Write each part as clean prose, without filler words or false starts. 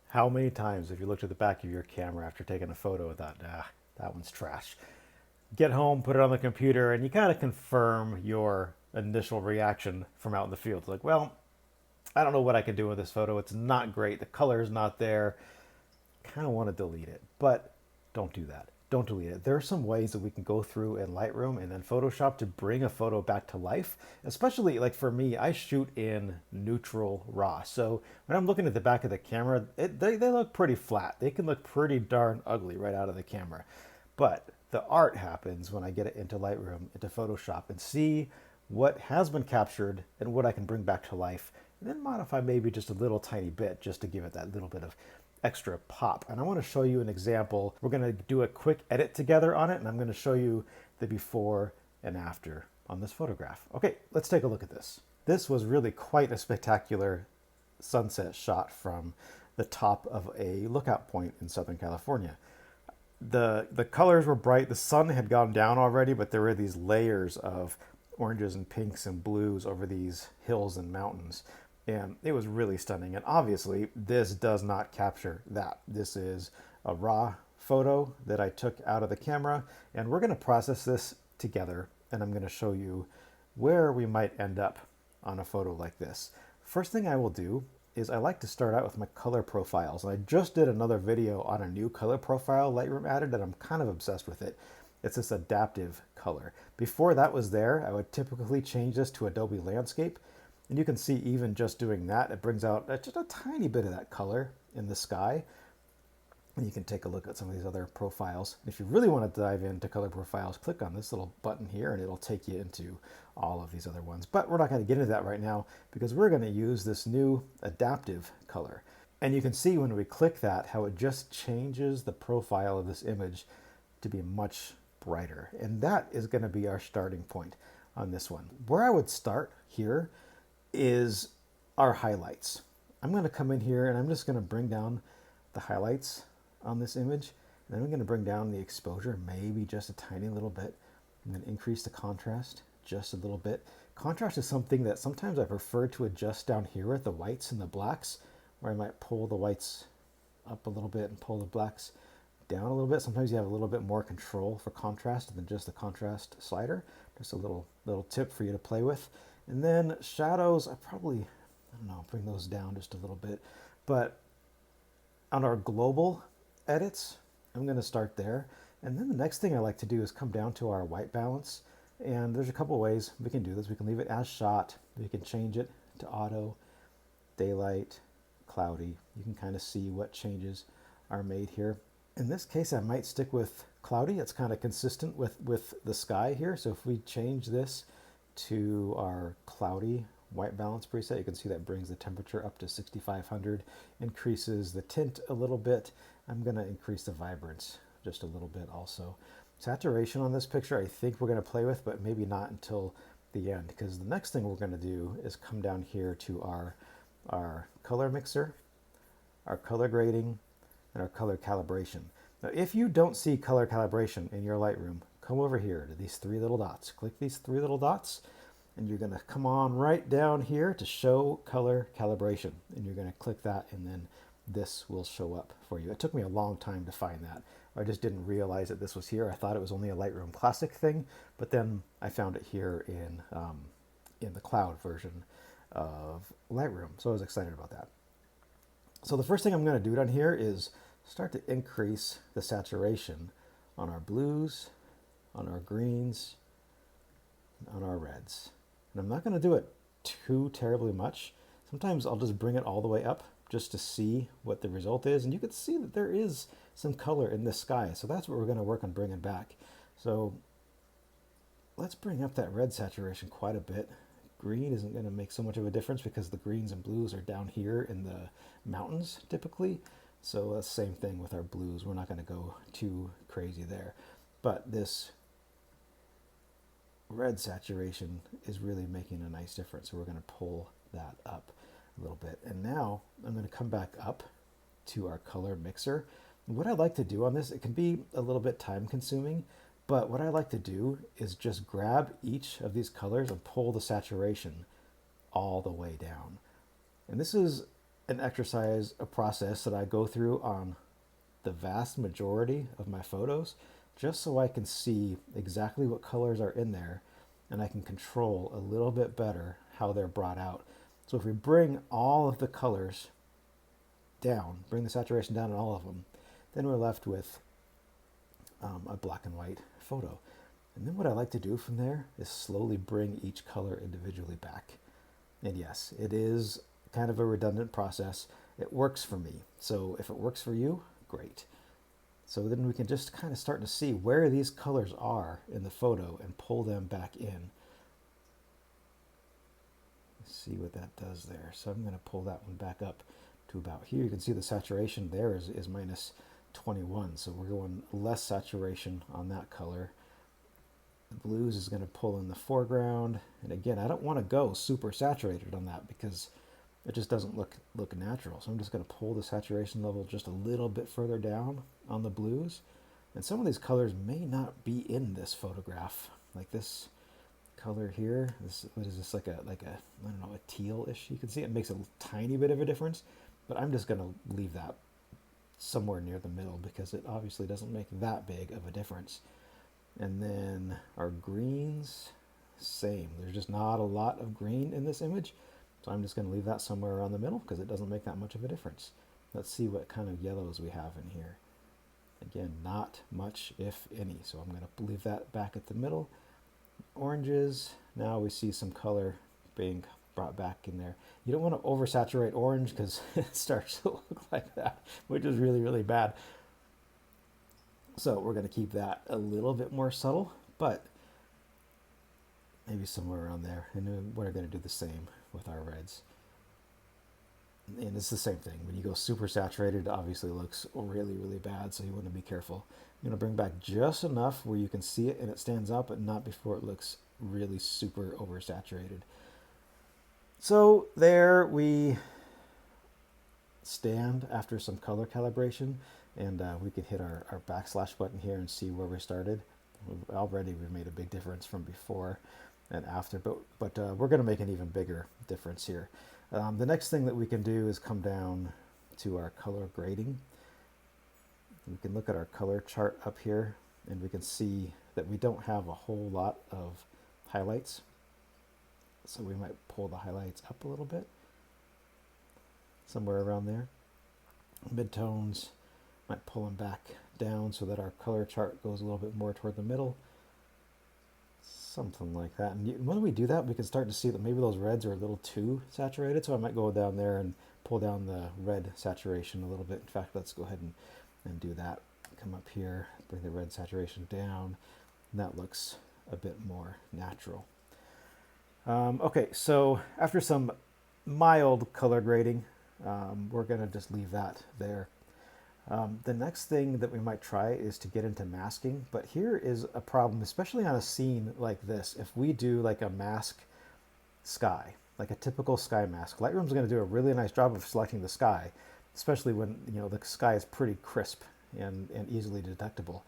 How many times have you looked at the back of your camera after taking a photo and thought, that one's trash? Get home, put it on the computer, and you kind of confirm your initial reaction from out in the field. It's like, well, I don't know what I can do with this photo. It's not great. The color's not there. Kind of want to delete it, but don't do that. Don't delete it. There are some ways that we can go through in Lightroom and then Photoshop to bring a photo back to life. Especially like for me, I shoot in neutral RAW. So when I'm looking at the back of the camera, they look pretty flat. They can look pretty darn ugly right out of the camera. But the art happens when I get it into Lightroom, into Photoshop, and see what has been captured and what I can bring back to life, and then modify maybe just a little tiny bit just to give it that little bit of extra pop. And I want to show you an example. We're going to do a quick edit together on it, and I'm going to show you the before and after on this photograph. Okay, let's take a look at this. This was really quite a spectacular sunset shot from the top of a lookout point in Southern California. The colors were bright. The sun had gone down already, but there were these layers of oranges and pinks and blues over these hills and mountains. And it was really stunning. And obviously, this does not capture that. This is a raw photo that I took out of the camera, and we're going to process this together, and I'm going to show you where we might end up on a photo like this. First thing I will do is I like to start out with my color profiles. And I just did another video on a new color profile Lightroom added, and I'm kind of obsessed with it. It's this adaptive color. Before that was there, I would typically change this to Adobe Landscape. And you can see even just doing that, it brings out just a tiny bit of that color in the sky. And you can take a look at some of these other profiles. If you really want to dive into color profiles, click on this little button here and it'll take you into all of these other ones. But we're not going to get into that right now because we're going to use this new adaptive color. And you can see when we click that, how it just changes the profile of this image to be much brighter. And that is going to be our starting point on this one. Where I would start here is our highlights. I'm going to come in here and I'm just going to bring down the highlights on this image. And then I'm going to bring down the exposure, maybe just a tiny little bit, and then increase the contrast just a little bit. Contrast is something that sometimes I prefer to adjust down here at the whites and the blacks, where I might pull the whites up a little bit and pull the blacks down a little bit. Sometimes you have a little bit more control for contrast than just the contrast slider. Just a little tip for you to play with. And then shadows, I don't know, bring those down just a little bit. But on our global edits, I'm going to start there. And then the next thing I like to do is come down to our white balance. And there's a couple ways we can do this. We can leave it as shot. We can change it to auto, daylight, cloudy. You can kind of see what changes are made here. In this case, I might stick with cloudy. It's kind of consistent with the sky here. So if we change this to our cloudy white balance preset, you can see that brings the temperature up to 6500, increases the tint a little bit. I'm going to increase the vibrance just a little bit also. Saturation on this picture, I think we're going to play with, but maybe not until the end, because the next thing we're going to do is come down here to our color mixer, our color grading, and our color calibration. Now, if you don't see color calibration in your Lightroom, come over here to these three little dots. Click these three little dots, and you're going to come on right down here to show color calibration. And you're going to click that, and then this will show up for you. It took me a long time to find that. I just didn't realize that this was here. I thought it was only a Lightroom Classic thing, but then I found it here in the cloud version of Lightroom. So I was excited about that. So the first thing I'm going to do down here is start to increase the saturation on our blues, on our greens, on our reds. And I'm not going to do it too terribly much. Sometimes I'll just bring it all the way up just to see what the result is. And you can see that there is some color in this sky. So that's what we're going to work on bringing back. So let's bring up that red saturation quite a bit. Green isn't going to make so much of a difference because the greens and blues are down here in the mountains typically. So that's the same thing with our blues. We're not going to go too crazy there. But this red saturation is really making a nice difference. So we're going to pull that up a little bit. And now I'm going to come back up to our color mixer. What I like to do on this, it can be a little bit time consuming, but what I like to do is just grab each of these colors and pull the saturation all the way down. And this is an exercise, a process that I go through on the vast majority of my photos, just so I can see exactly what colors are in there and I can control a little bit better how they're brought out. So if we bring all of the colors down, bring the saturation down on all of them, then we're left with a black and white photo. And then what I like to do from there is slowly bring each color individually back. And yes, it is kind of a redundant process. It works for me. So if it works for you, great. So then we can just kind of start to see where these colors are in the photo and pull them back in. Let's see what that does there. So I'm going to pull that one back up to about here. You can see the saturation there is minus 21. So we're going less saturation on that color. The blues is going to pull in the foreground. And again, I don't want to go super saturated on that because it just doesn't look natural. So I'm just going to pull the saturation level just a little bit further down on the blues. And some of these colors may not be in this photograph. Like this color here, what is this, like a I don't know, a teal-ish. You can see it makes a tiny bit of a difference, but I'm just going to leave that somewhere near the middle because it obviously doesn't make that big of a difference. And then our greens, same. There's just not a lot of green in this image. So I'm just going to leave that somewhere around the middle because it doesn't make that much of a difference. Let's see what kind of yellows we have in here. Again, not much, if any. So I'm going to leave that back at the middle. Oranges, now we see some color being brought back in there. You don't want to oversaturate orange because it starts to look like that, which is really, really bad. So we're going to keep that a little bit more subtle, but maybe somewhere around there. And we're going to do the same with our reds. And it's the same thing. When you go super saturated, it obviously looks really, really bad, so you want to be careful. You're going to bring back just enough where you can see it and it stands out, but not before it looks really super oversaturated. So there we stand after some color calibration, and we can hit our backslash button here and see where we started. Already we've made a big difference from before and after, but we're going to make an even bigger difference here. The next thing that we can do is come down to our color grading. We can look at our color chart up here, and we can see that we don't have a whole lot of highlights. So we might pull the highlights up a little bit, somewhere around there. Midtones, might pull them back down so that our color chart goes a little bit more toward the middle. Something like that. And when we do that, we can start to see that maybe those reds are a little too saturated. So I might go down there and pull down the red saturation a little bit. In fact, let's go ahead and do that. Come up here, bring the red saturation down. And that looks a bit more natural. Okay, so after some mild color grading, we're going to just leave that there. The next thing that we might try is to get into masking, but here is a problem, especially on a scene like this. If we do like a mask sky, like a typical sky mask, Lightroom's going to do a really nice job of selecting the sky, especially when the sky is pretty crisp and easily detectable.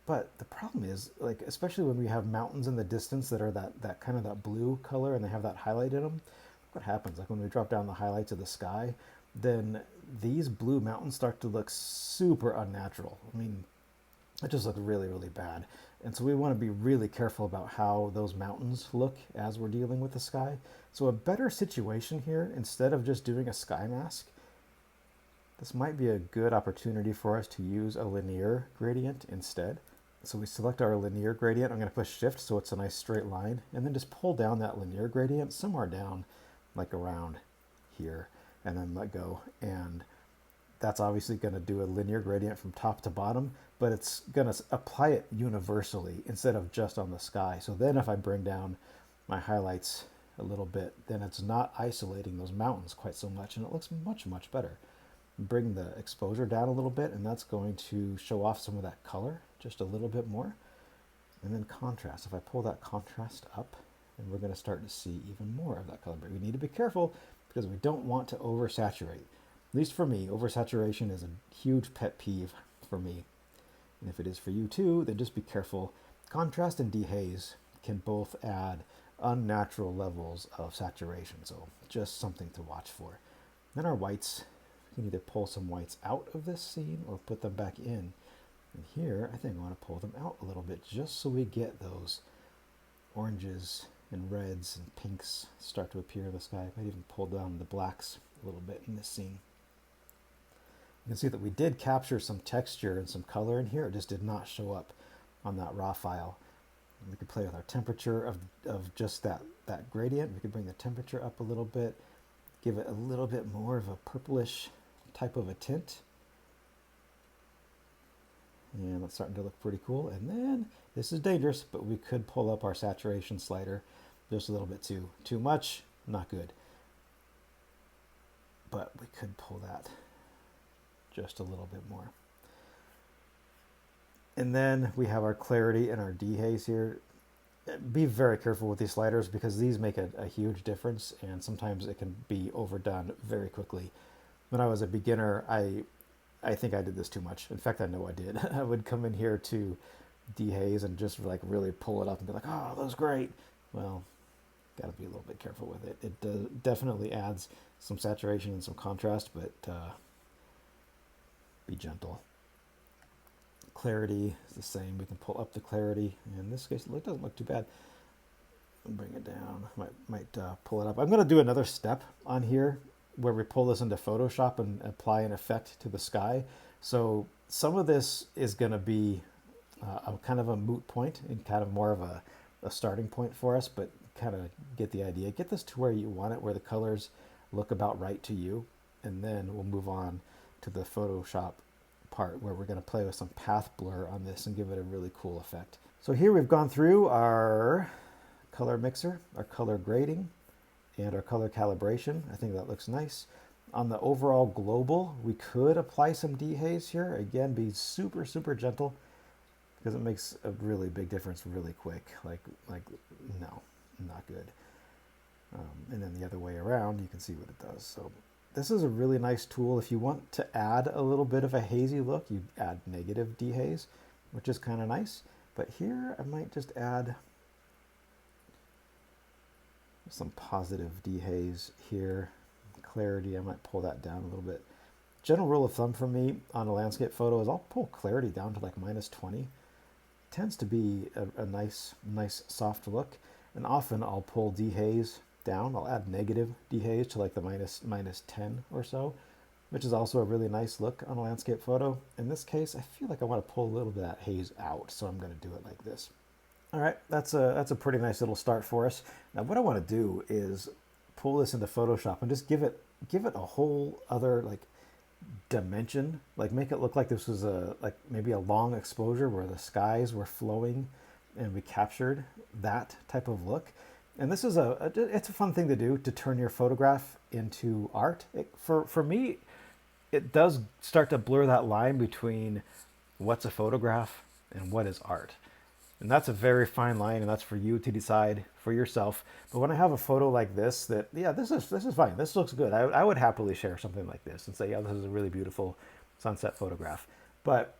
But the problem is, like, especially when we have mountains in the distance that are that kind of that blue color and they have that highlight in them, what happens? Like when we drop down the highlights of the sky, then these blue mountains start to look super unnatural. I mean, it just looks really, really bad. And so we want to be really careful about how those mountains look as we're dealing with the sky. So a better situation here, instead of just doing a sky mask, this might be a good opportunity for us to use a linear gradient instead. So we select our linear gradient. I'm going to push shift so it's a nice straight line, and then just pull down that linear gradient somewhere down like around here, and then let go. And that's obviously going to do a linear gradient from top to bottom, but it's going to apply it universally instead of just on the sky. So then if I bring down my highlights a little bit, then it's not isolating those mountains quite so much, and it looks much, much better. Bring the exposure down a little bit, and that's going to show off some of that color just a little bit more. And then contrast. If I pull that contrast up, and we're going to start to see even more of that color. But we need to be careful because we don't want to oversaturate. At least for me, oversaturation is a huge pet peeve for me. And if it is for you too, then just be careful. Contrast and dehaze can both add unnatural levels of saturation, so just something to watch for. Then our whites, You can either pull some whites out of this scene or put them back in. And here, I think I want to pull them out a little bit just so we get those oranges and reds and pinks start to appear in the sky. I might even pull down the blacks a little bit in this scene. You can see that we did capture some texture and some color in here. It just did not show up on that raw file. And we could play with our temperature of just that gradient. We could bring the temperature up a little bit, give it a little bit more of a purplish type of a tint. And that's starting to look pretty cool. And then, this is dangerous, but we could pull up our saturation slider just a little bit too much, not good. But we could pull that just a little bit more. And then we have our clarity and our dehaze here. Be very careful with these sliders because these make a huge difference, and sometimes it can be overdone very quickly. When I was a beginner, I think I did this too much. In fact, I know I did. I would come in here to dehaze and just like really pull it up and be like, oh, that was great. Well, got to be a little bit careful with it. It definitely adds some saturation and some contrast, but be gentle. Clarity is the same. We can pull up the clarity. In this case, it doesn't look too bad. I'll bring it down. Might pull it up. I'm going to do another step on here where we pull this into Photoshop and apply an effect to the sky. So some of this is going to be a kind of a moot point and kind of more of a starting point for us, but kind of get the idea. Get this to where you want it, where the colors look about right to you, and then we'll move on to the Photoshop part where we're going to play with some path blur on this and give it a really cool effect. So here we've gone through our color mixer, our color grading, and our color calibration. I think that looks nice. On the overall global, we could apply some dehaze here. Again, be super, super gentle because it makes a really big difference really quick. Like no, not good. And then the other way around, you can see what it does. So this is a really nice tool. If you want to add a little bit of a hazy look, you add negative dehaze, which is kind of nice. But here I might just add some positive dehaze here. Clarity, I might pull that down a little bit. General rule of thumb for me on a landscape photo is I'll pull clarity down to like -20. It tends to be a nice soft look. And often I'll pull dehaze down. I'll add negative dehaze to like the minus 10 or so, which is also a really nice look on a landscape photo. In this case, I feel like I want to pull a little bit of that haze out, so I'm going to do it like this. All right, that's a pretty nice little start for us. Now what I want to do is pull this into Photoshop and just give it a whole other like dimension, like make it look like this was maybe a long exposure where the skies were flowing and we captured that type of look. And this is it's a fun thing to do, to turn your photograph into art. For me, it does start to blur that line between what's a photograph and what is art. And that's a very fine line, and that's for you to decide for yourself. But when I have a photo like this, this is fine. This looks good. I would happily share something like this and say, yeah, this is a really beautiful sunset photograph. But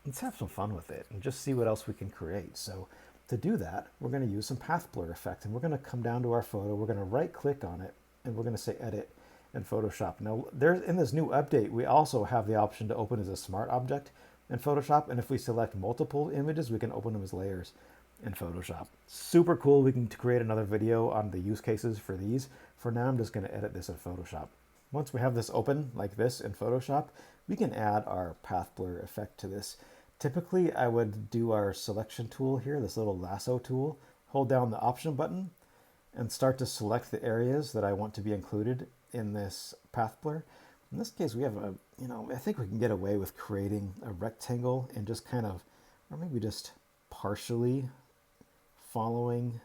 let's have some fun with it and just see what else we can create. So to do that, we're going to use some path blur effect, and we're going to come down to our photo. We're going to right click on it, and we're going to say edit in Photoshop. Now, in this new update, we also have the option to open as a smart object in Photoshop, and if we select multiple images, we can open them as layers in Photoshop. Super cool. We can create another video on the use cases for these. For now, I'm just going to edit this in Photoshop. Once we have this open like this in Photoshop, we can add our path blur effect to this. Typically, I would do our selection tool here, this little lasso tool, hold down the option button, and start to select the areas that I want to be included in this path blur. In this case, we have I think we can get away with creating a rectangle and just kind of, or maybe just partially following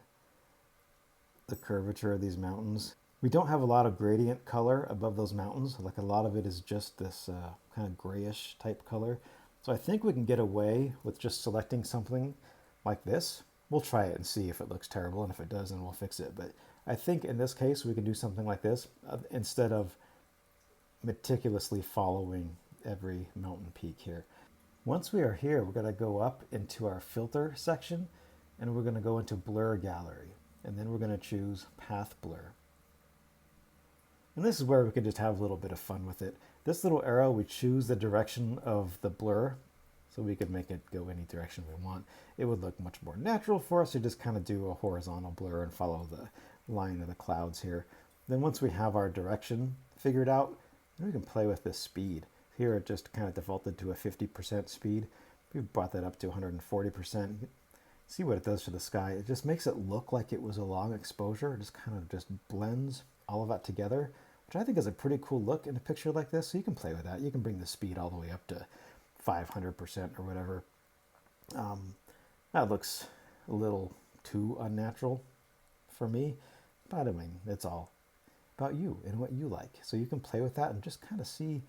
the curvature of these mountains. We don't have a lot of gradient color above those mountains. Like a lot of it is just this kind of grayish type color. So I think we can get away with just selecting something like this. We'll try it and see if it looks terrible, and if it does, then we'll fix it. But I think in this case, we can do something like this instead of meticulously following every mountain peak here. Once we are here, we're going to go up into our filter section, and we're going to go into blur gallery, and then we're going to choose path blur. And this is where we can just have a little bit of fun with it. This little arrow, we choose the direction of the blur, so we could make it go any direction we want. It would look much more natural for us to just kind of do a horizontal blur and follow the line of the clouds here. Then once we have our direction figured out, then we can play with this speed. Here it just kind of defaulted to a 50% speed. We brought that up to 140%. See what it does to the sky. It just makes it look like it was a long exposure. It just kind of just blends all of that together, which I think is a pretty cool look in a picture like this. So you can play with that. You can bring the speed all the way up to 500% or whatever. That looks a little too unnatural for me, but I mean, it's all about you and what you like. So you can play with that and just kind of see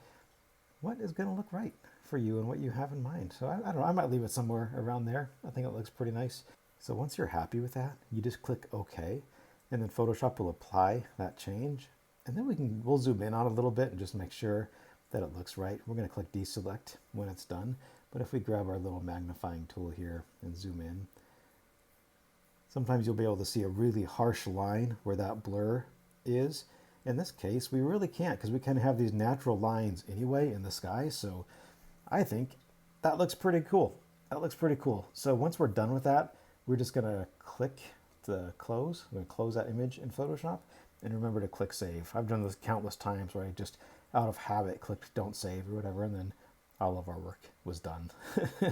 what is going to look right for you and what you have in mind. So I don't know, I might leave it somewhere around there. I think it looks pretty nice. So once you're happy with that, you just click OK, and then Photoshop will apply that change. And then we'll zoom in on it a little bit and just make sure that it looks right. We're going to click deselect when it's done. But if we grab our little magnifying tool here and zoom in, sometimes you'll be able to see a really harsh line where that blur is. In this case, we really can't because we kind of have these natural lines anyway in the sky. So I think that looks pretty cool. That looks pretty cool. So once we're done with that, we're just going to click the close. We're going to close that image in Photoshop. And remember to click save. I've done this countless times where I just out of habit clicked don't save or whatever, and then all of our work was done.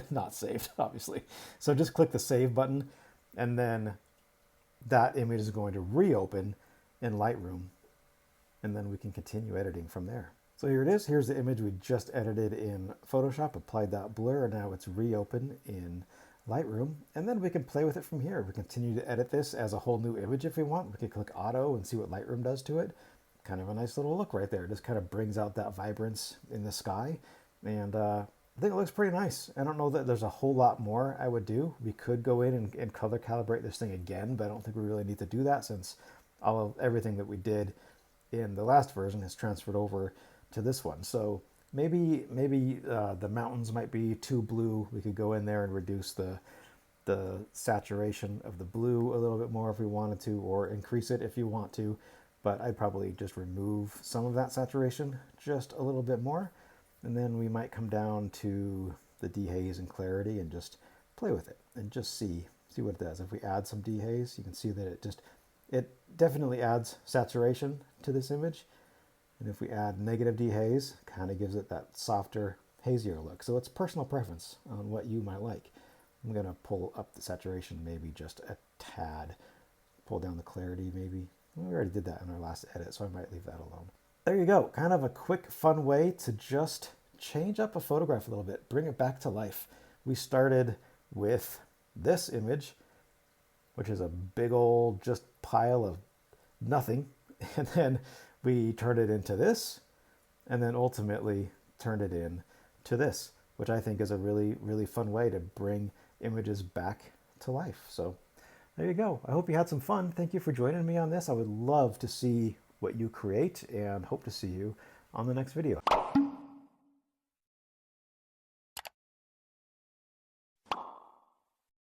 Not saved, obviously. So just click the save button, and then that image is going to reopen in Lightroom, and then we can continue editing from there. So here it is. Here's the image we just edited in Photoshop, applied that blur, and now it's reopened in Lightroom, and then we can play with it from here. We continue to edit this as a whole new image if we want. We can click auto and see what Lightroom does to it. Kind of a nice little look right there. It just kind of brings out that vibrance in the sky, and I think it looks pretty nice. I don't know that there's a whole lot more I would do. We could go in and color calibrate this thing again, but I don't think we really need to do that since everything that we did in the last version has transferred over to this one. So maybe the mountains might be too blue. We could go in there and reduce the saturation of the blue a little bit more if we wanted to, or increase it if you want to. But I'd probably just remove some of that saturation just a little bit more. And then we might come down to the dehaze and clarity and just play with it and just see what it does. If we add some dehaze, you can see that it definitely adds saturation to this image. And if we add negative dehaze, kind of gives it that softer, hazier look. So it's personal preference on what you might like. I'm going to pull up the saturation maybe just a tad. Pull down the clarity maybe. We already did that in our last edit, so I might leave that alone. There you go. Kind of a quick, fun way to just change up a photograph a little bit, bring it back to life. We started with this image, which is a big old just pile of nothing. And then we turned it into this, and then ultimately turned it into this, which I think is a really, really fun way to bring images back to life. So there you go. I hope you had some fun. Thank you for joining me on this. I would love to see what you create and hope to see you on the next video.